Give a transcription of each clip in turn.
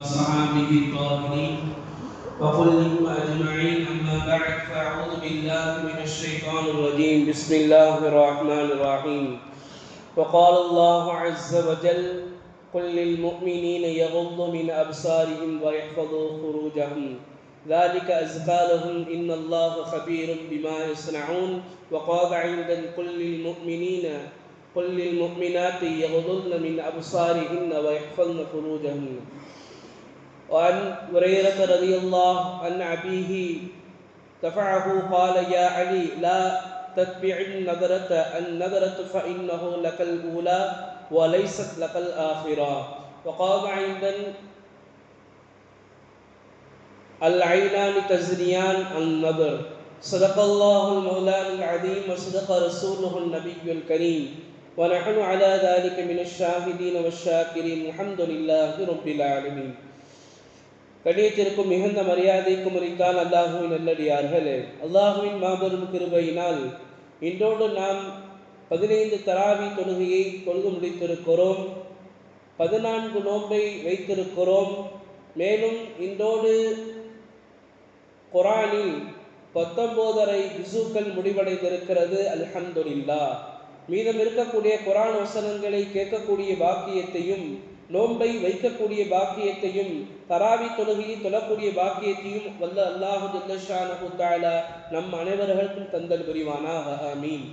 وصحابه الطاهرين وكلهم أجمعين أما بعد فأعوذ بالله من الشيطان الرجيم بسم الله الرحمن الرحيم وقال الله عز وجل قل للمؤمنين يغضوا من أبصارهم ويحفظوا فروجهم ذلك أزكى لهم إن الله خبير بما يصنعون وقال أيضا قل للمؤمنات يغضضن من أبصارهن ويحفظن فروجهن وعن هريرة رضي الله عن أبيه دفعه قال يا علي لا تتبع النظرة فإنه لك الأولى وليست لك الآخرة وقال أيضا العينان تزنيان النظر صدق الله المولان العظيم وصدق رسوله النبي الكريم ونحن على ذلك من الشاهدين والشاكرين الحمد لله رب العالمين. கண்ணியத்திற்கும் மிகுந்த மரியாதைக்கும் உரித்தான் அல்லாஹுவின் நல்லடியார்களே, அல்லாஹுவின் மாபெரும் கிருபையினால் இன்றோடு நாம் 15 தராவி தொழுகையை தொழுது முடித்திருக்கிறோம். 14 நோன்பை வைத்திருக்கிறோம். மேலும் இன்றோடு குர்ஆனில் 19.5 ஜுஸுக்கள் முடிவடைந்திருக்கிறது. அல்ஹம்துலில்லாஹ். மீதம் இருக்கக்கூடிய குர்ஆன் வசனங்களை கேட்கக்கூடிய பாக்கியத்தையும், நோன்பை வைக்கக்கூடிய பாக்கியத்தையும், தராவி தொழுகையை தொழக்கூடிய பாக்கியத்தையும் வல்ல அல்லாஹு ஜல்ல ஷானஹு தஆலா நம் அனைவர்களுக்கும் தந்தல் புரிவானாக. ஆமீன்.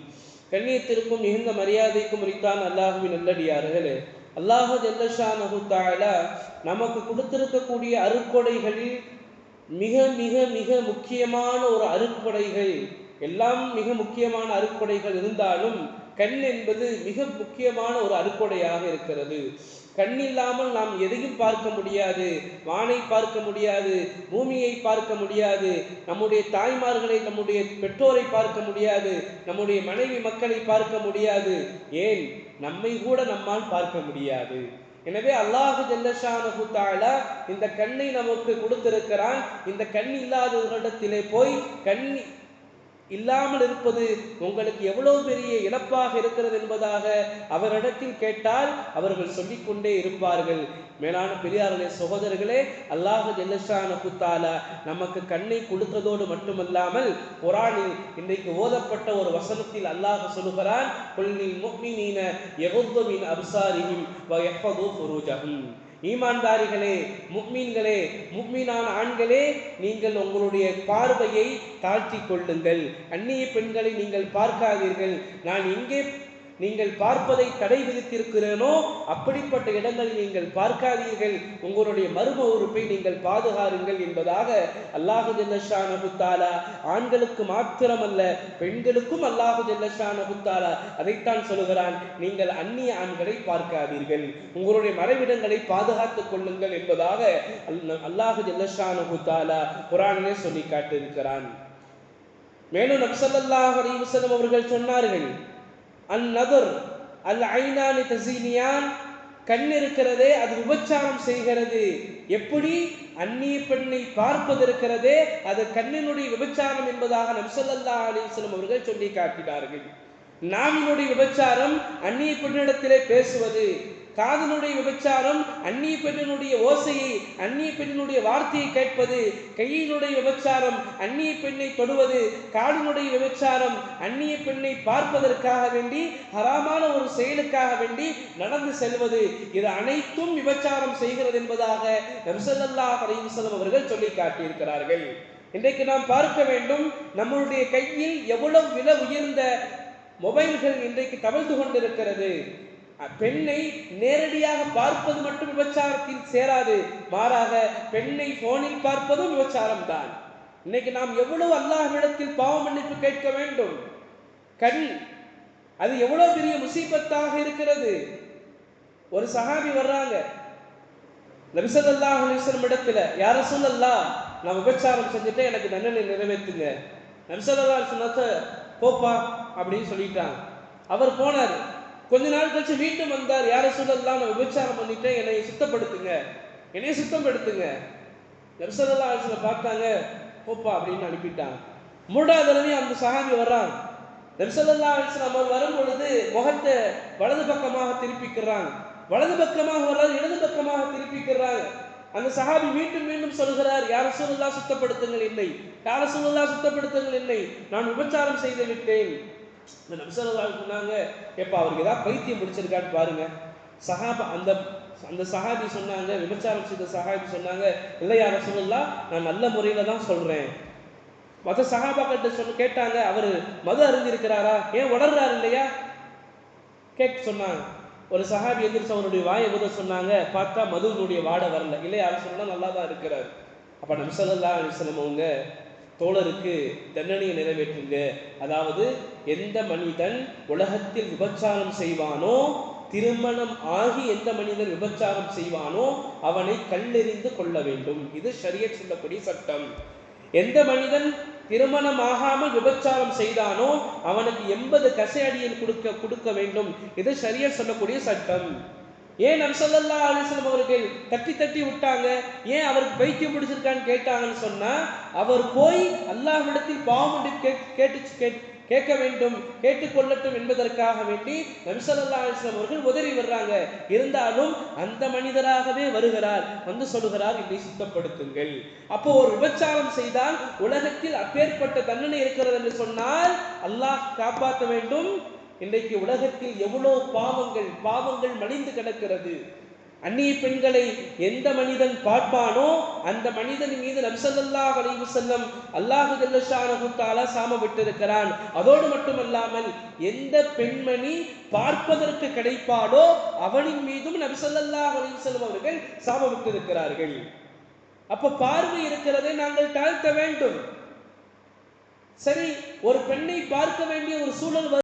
கண்ணியத்திற்கும் மிகுந்த மரியாதைக்கும் உரித்தான் அல்லாஹுவின் நல்லடியார்களே, அல்லாஹு ஜல்ல ஷானஹு தஆலா நமக்கு கொடுத்திருக்கக்கூடிய அருட்கொடைகளில் மிக மிக மிக முக்கியமான ஒரு அருட்கொடைகள், எல்லாம் மிக முக்கியமான அருட்கொடைகள் இருந்தாலும் கண் என்பது மிக முக்கியமான ஒரு அருட்கொடையாக இருக்கிறது. கண் இல்லாமல் நாம் எதையும் பார்க்க முடியாது. வானை பார்க்க முடியாது, பூமியை பார்க்க முடியாது, நம்முடைய தாய்மார்களை, நம்முடைய பெற்றோரை பார்க்க முடியாது, நம்முடைய மனைவி மக்களை பார்க்க முடியாது, ஏன் நம்மை கூட நம்மால் பார்க்க முடியாது. எனவே அல்லாஹு ஜல்ல ஷானஹு தஆலா இந்த கண்ணை நமக்கு கொடுத்திருக்கிறான். இந்த கண் இல்லாதவர்களிடத்திலே போய் கண் இல்லாமல் இருப்பது உங்களுக்கு எவ்வளவு பெரிய இழப்பாக இருக்கிறது என்பதாக அவரிடத்தில் கேட்டால் அவர்கள் சொல்லிக்கொண்டே இருப்பார்கள். மேலான பெரியார்களே, சகோதரர்களே, அல்லாஹு ஜல்ல ஷானஹு தஆலா நமக்கு கண்ணை கொடுத்ததோடு மட்டுமல்லாமல் குர்ஆனில் இன்றைக்கு ஓதப்பட்ட ஒரு வசனத்தில் அல்லாஹ் சொல்கிறான், குல்லில் முஃமினீன யகுது மின் அப்சாரிஹிம் வ யஹ்ஃபது ஃபுரூஜஹும். ஈமான்தாரிகளே, முஃமின்களே, முஃமினான ஆண்களே, நீங்கள் உங்களுடைய பார்வையை தாழ்த்தி கொள்ளுங்கள். அந்நிய பெண்களை நீங்கள் பார்க்காதீர்கள். நான் எங்கே நீங்கள் பார்ப்பதை தடை விதித்திருக்கிறேனோ அப்படிப்பட்ட இடங்களில் நீங்கள் பார்க்காதீர்கள். உங்களுடைய மர்ம உறுப்பை நீங்கள் பாதுகாருங்கள் என்பதாக அல்லாஹு ஜல்ல ஷானஹு தஆலா ஆண்களுக்கு மாத்திரமல்ல பெண்களுக்கும் அல்லாஹு ஜல்ல ஷானஹு தஆலா அதைத்தான் சொல்கிறான், நீங்கள் அந்நிய ஆண்களை பார்க்காதீர்கள், உங்களுடைய மறைவிடங்களை பாதுகாத்துக் கொள்ளுங்கள் என்பதாக அல்லாஹு ஜல்ல ஷானஹு தஆலா குர்ஆனிலே சொல்லி காட்டியிருக்கிறான். மேலும் நபி ஸல்லல்லாஹு அலைஹி வஸல்லம் அவர்கள் சொன்னார்கள், அந்நதர் அல் ஐனானி தஸீனியான், கண் இருக்கிறதே அது விபச்சாரம் செய்கிறது. எப்படி? அந்நிய பெண்ணை பார்ப்பது இருக்கிறதே அது கண்ணினுடைய விபச்சாரம் என்பதாக நபி ஸல்லல்லாஹு அலைஹி வஸல்லம் அவர்கள் சொல்லி காட்டினார்கள். நாவினுடைய விபச்சாரம் அந்நிய பெண்ணிடத்திலே பேசுவது, காதனுடைய விபச்சாரம் அந்நிய பெண்ணினுடைய ஓசையை, அந்நிய பெண்ணினுடைய வார்த்தையை கேட்பது, கையினுடைய விபச்சாரம் அந்நிய பெண்ணை தொடுவது, காலினுடைய விபச்சாரம் அந்நிய பெண்ணை பார்ப்பதற்காக வேண்டி ஹராமான ஒரு செயலுக்காக வேண்டி நடந்து செல்வது, இது அனைத்தும் விபச்சாரம் செய்கிறது என்பதாக நபி ஸல்லல்லாஹு அலைஹி வஸல்லம் அவர்கள் சொல்லி காட்டியிருக்கிறார்கள். இன்றைக்கு நாம் பார்க்க வேண்டும், நம்மளுடைய கையில் எவ்வளவு விலை உயர்ந்த மொபைல்கள் இன்றைக்கு தவழ்ந்து கொண்டிருக்கிறது. பெண்ணை நேரடியாக பார்ப்பது மட்டும் விபச்சாரத்தில் சேராது, மாறாக பெண்ணை போனில் பார்ப்பதும் விபச்சாரம் தான். இன்னைக்கு நாம் எவ்வளவு அல்லாஹ்விடத்தில் பாவ மன்னிப்பு கேட்க வேண்டும். கண் அது எவ்வளவு பெரிய முசீபத்தாக இருக்கிறது. ஒரு சஹாபி வர்றாங்க நபி ஸல்லல்லாஹு அலைஹி வஸல்லம் இடத்துல, யா ரசூலல்லாஹ், நான் விபச்சாரம் செஞ்சுட்டேன், எனக்கு தண்டனை நிறைவேற்றுங்க. நபி ஸல்லல்லாஹு அலைஹி வஸல்லம் போப்பா அப்படின்னு சொல்லிட்டாங்க. அவர் போனார். கொஞ்ச நாள் கழிச்சு மீண்டும் வந்தார், யா ரசூலல்லாஹ், நான் விபச்சாரம் பண்ணிட்டேன், என்னை சுத்தப்படுத்துங்க, என்னைய சுத்தப்படுத்துங்க. நபி ஸல்லல்லாஹு அலைஹி வஸல்லம் பார்த்தாங்க, போப்பா அப்படின்னு அனுப்பிட்டாங்க. 3வது தடவை அந்த சஹாபி வர்றாங்க. நபி ஸல்லல்லாஹு அலைஹி வஸல்லம் அவர் வரும் பொழுது முகத்தை வலது பக்கமாக திருப்பிக்கிறாங்க. வலது பக்கமாக வர்றாங்க, இடது பக்கமாக திருப்பிக்கிறாங்க. அந்த சஹாபி மீண்டும் மீண்டும் சொல்கிறார், யா ரசூலுல்லாஹ் சுத்தப்படுத்துங்கள் என்னை, யா ரசூலுல்லாஹ் சுத்தப்படுத்துங்கள் என்னை, நான் விபச்சாரம் செய்து விட்டேன். நபி ஸல்லல்லாஹு அலைஹி சொன்னாங்க, எப்ப அவருக்கு ஏதாவது பைத்தியம் பிடிச்சிருக்கான்னு பாருங்க. சஹாபா அந்த சஹாபி சொன்னாங்க, விபச்சாரம் செய்த சஹாபி சொன்னாங்க, இல்லை யா ரசூலுல்லாஹ், நான் நல்ல முறையில தான் சொல்றேன். மற்ற சஹாபாக்கிட்ட கேட்டாங்க, அவர் மது அருந்திருக்கிறாரா, ஏன் உணர்றாரு இல்லையா சொன்னாங்க. ஒரு சஹாபி எந்திரிச்சு அவருடைய வாயை ஊத சொன்னாங்க, பார்த்தா மதுவினுடைய வாடை வரல. இல்லையா சொன்னா நல்லா தான் இருக்கிறார். அப்ப நபி ஸல்லல்லாஹு அலைஹி வஸல்லம் அவங்க, தோழருக்கு தண்டனையை நிறைவேற்றுங்க. அதாவது எந்த மனிதன் உலகத்தில் விபச்சாரம் செய்வானோ, திருமணம் ஆகி எந்த மனிதன் விபச்சாரம் செய்வானோ அவனை கல்லெறிந்து கொள்ள வேண்டும். இது ஷரியத் சொல்லக்கூடிய சட்டம். எந்த மனிதன் திருமணம் ஆகாமல் விபச்சாரம் செய்தானோ அவனுக்கு 80 கசையடியில் கொடுக்க வேண்டும். இது ஷரியத் சொல்லக்கூடிய சட்டம். ஏன் நபி ஸல்லல்லாஹு அலைஹி வஸல்லம் அவர்கள் தட்டி விட்டாங்க? ஏன் அவருக்கு பைத்தியம் பிடிச்சிருக்கான்னு கேட்டாங்கன்னு சொன்னா, அவர் போய் அல்லாஹ்விடத்தில் பாவம் கேட்க வேண்டும், கேட்டுக்கொள்ளட்டும் என்பதற்காக வேண்டி நபி ஸல்லல்லாஹு அலைஹி வஸல்லம் அவர்கள் உதறி வர்றாங்க. இருந்தாலும் அந்த மனிதராகவே வருகிறார், வந்து சொல்லுகிறார், இதை சுத்தப்படுத்துங்கள். அப்போ ஒரு விபச்சாரம் செய்தால் உலகத்தில் அப்பேற்பட்ட தண்டனை இருக்கிறது என்று சொன்னால் அல்லாஹ் காப்பாற்ற வேண்டும். இன்றைக்கு உலகத்தில் எவ்வளவு பாவங்கள் மலிந்து கிடக்கிறது. அந்நிய பெண்களை எந்த மனிதன் பார்ப்பானோ அந்த மனிதன் மீது நபி ஸல்லல்லாஹு அலைஹி வஸல்லம் அல்லாஹ் ஜல்ல ஷானஹு தஆலா சாபம் விட்டிருக்கிறான். அதோடு மட்டுமல்லாமல் எந்த பெண்மணி பார்ப்பதற்கு கிடைப்பாடோ அவனின் மீதும் நபி ஸல்லல்லாஹு அலைஹி வஸல்லம் அவர்கள் சாபம் விட்டிருக்கிறார்கள். அப்ப பார்வை இருக்கிறதை நாங்கள் தாழ்த்த வேண்டும். சரி, ஒரு பெண்ணை பார்க்க வேண்டிய ஒரு சூழல்